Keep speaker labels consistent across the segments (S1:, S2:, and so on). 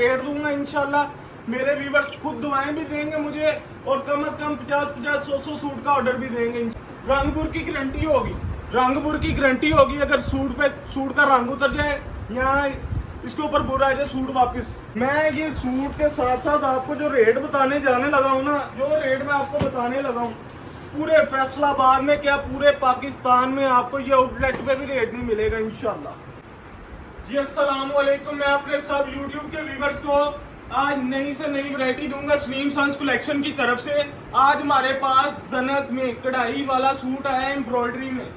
S1: Rate दूंगा इंशाल्लाह। मेरे व्यूवर्स खुद दुआएं भी देंगे मुझे और कम से कम 50-50, 100-100 सूट का ऑर्डर भी देंगे। रंगपुर की गारंटी होगी, रंगपुर की गारंटी होगी। अगर सूट का रंग उतर जाए या इसके ऊपर बुरा आ जाए सूट वापस। मैं ये सूट के साथ साथ आपको जो रेट बताने जाने लगा हूँ ना, जो रेट मैं आपको बताने लगा हूँ, पूरे फैसलाबाद में क्या पूरे पाकिस्तान में आपको ये आउटलेट पे भी रेट नहीं मिलेगा इंशाल्लाह। जी अस्सलाम वालेकुम। मैं अपने सब यूट्यूब के व्यूवर्स को आज नई से नई वैरायटी दूंगा स्लीम सन्स कलेक्शन की तरफ से। आज हमारे पास दनक में कढ़ाई वाला सूट आया है, एम्ब्रॉयडरी में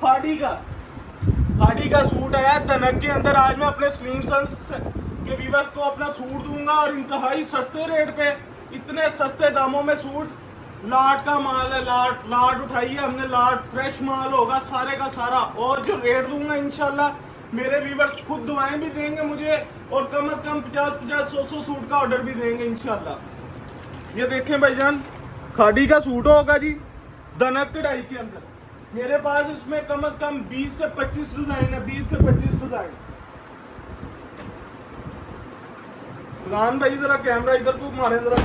S1: खाड़ी का सूट आया है दनक के अंदर। आज मैं अपने स्लीम सन्स के व्यूवर्स को अपना सूट दूंगा और इंतहाई सस्ते रेट पे, इतने सस्ते दामों में सूट। लाट का माल है, लाट उठाइए हमने, लाट फ्रेश माल होगा सारे का सारा। और जो रेट दूंगा इंशाल्लाह मेरे व्यूवर्स खुद दुआएं भी देंगे मुझे और कम से कम 50-50, 100-100 सूट का ऑर्डर भी देंगे इंशाल्लाह। ये देखें भाईजान, खाड़ी का सूट होगा जी दनक कढ़ाई के अंदर। मेरे पास इसमें कम से कम 20 से 25 डिजाइन है, 20 से 25 डिजाइन। खुदान भाई जरा कैमरा इधर को मारे, जरा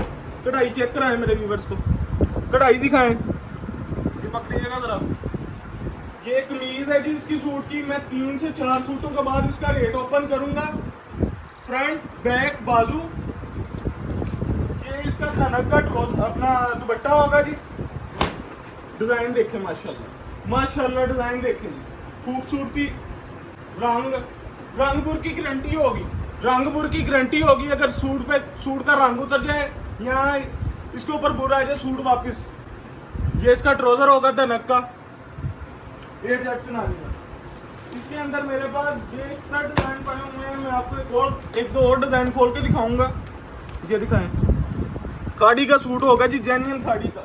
S1: कढ़ाई चेक कराएं मेरे व्यूवर्स को, कढ़ाई दिखाएं। ये पकड़िएगा जरा। ये कमीज है जी इसकी सूट की। मैं 3 से 4 सूटों के बाद इसका रेट ओपन करूंगा। फ्रंट बैक बाजू, ये इसका दनक का अपना दुपट्टा होगा जी। डिजाइन देखें माशाल्लाह डिजाइन देखें जी, खूबसूरती। रंगपुर की गारंटी होगी, रंगपुर की गारंटी होगी। अगर सूट का रंग उतर जाए या इसके ऊपर बुरा आ जाए सूट वापस। ये इसका ट्राउजर होगा दनक का, 8 जट ना देगा। इसके अंदर मेरे पास ये इतना डिजाइन पड़े हुए हैं। मैं आपको एक दो और डिजाइन खोल के दिखाऊंगा। ये दिखाएं, खाड़ी का सूट होगा जी, जेन्युइन खाड़ी का।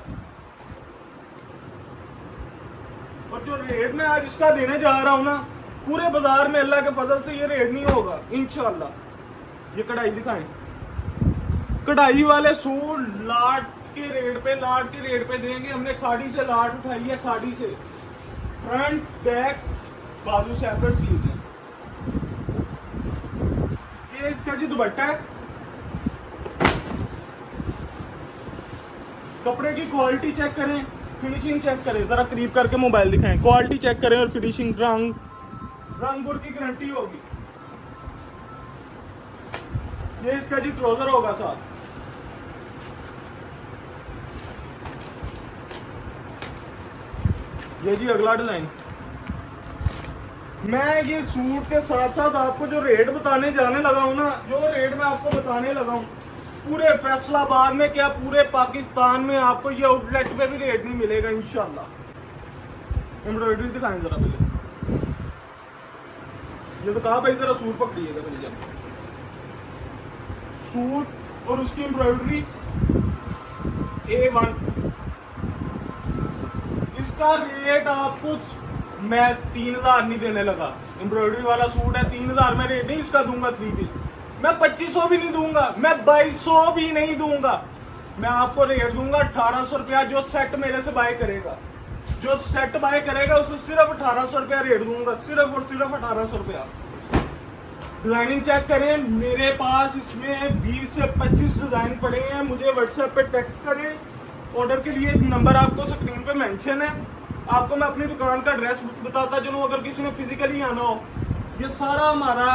S1: और जो रेट मैं आज इसका देने जा रहा हूँ ना, पूरे बाजार में अल्लाह के फजल से ये रेट नहीं होगा इंशाल्लाह। ये कढ़ाई दिखाएं, कढ़ाई वाले सूट लाट के रेट पे देंगे हमने। खाड़ी से लाट उठाई है, खाड़ी से। फ्रंट बैक बाजू सेपरेट स्लीव है। ये इसका जी दुपट्टा है। कपड़े की क्वालिटी चेक करें, फिनिशिंग चेक करें, जरा करीब करके मोबाइल दिखाएं। क्वालिटी चेक करें और फिनिशिंग, रंगपुर की गारंटी होगी। ये इसका जी ट्राउजर होगा साथ। ये जी अगला डिजाइन। मैं ये सूट के साथ साथ आपको जो रेट बताने जाने लगा हूं ना, जो रेट मैं आपको बताने लगा हूं, पूरे फैसलाबाद में क्या पूरे पाकिस्तान में आपको ये आउटलेट पे भी रेट नहीं मिलेगा इंशाल्लाह। एम्ब्रॉयडरी दिखाएं जरा पहले। ये तो कहा भाई जरा सूट पकड़िएगा पहले जब। सूट और उसकी एम्ब्रॉयडरी A1। इसका रेट आपको मैं 3000 नहीं देने लगा। एम्ब्रॉयडरी वाला सूट है, 3000 में रेट नहीं इसका दूंगा। 3 पीस मैं 2500 भी नहीं दूंगा, मैं 2200 भी नहीं दूंगा। मैं आपको रेट दूंगा 1800 रुपया। जो सेट मेरे से बाय करेगा, जो सेट बाय करेगा उसको सिर्फ 1800 रुपया रेट दूंगा, सिर्फ और सिर्फ 1800 रुपया। डिजाइनिंग चेक करें, मेरे पास इसमें 20 से 25 डिजाइन पड़े हैं। मुझे व्हाट्सएप पे टेक्स्ट करें। ऑर्डर के लिए नंबर आपको स्क्रीन पे मेंशन है। आपको मैं अपनी दुकान का एड्रेस बताता चलूँ अगर किसी ने फिजिकली आना हो। ये सारा हमारा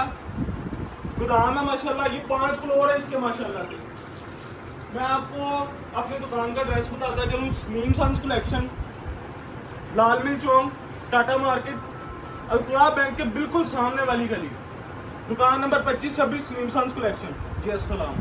S1: गोदाम है माशाल्लाह। ये 5 फ्लोर है इसके माशाल्लाह से। मैं आपको अपनी दुकान का एड्रेस बताता चलूँ। स्लीम सन्स कलेक्शन, लालमिन चौक, टाटा मार्केट, अल्फलाह बैंक के बिल्कुल सामने वाली गली, दुकान नंबर 25-26, स्लीम सन्स कलेक्शन। जी अस्सलाम।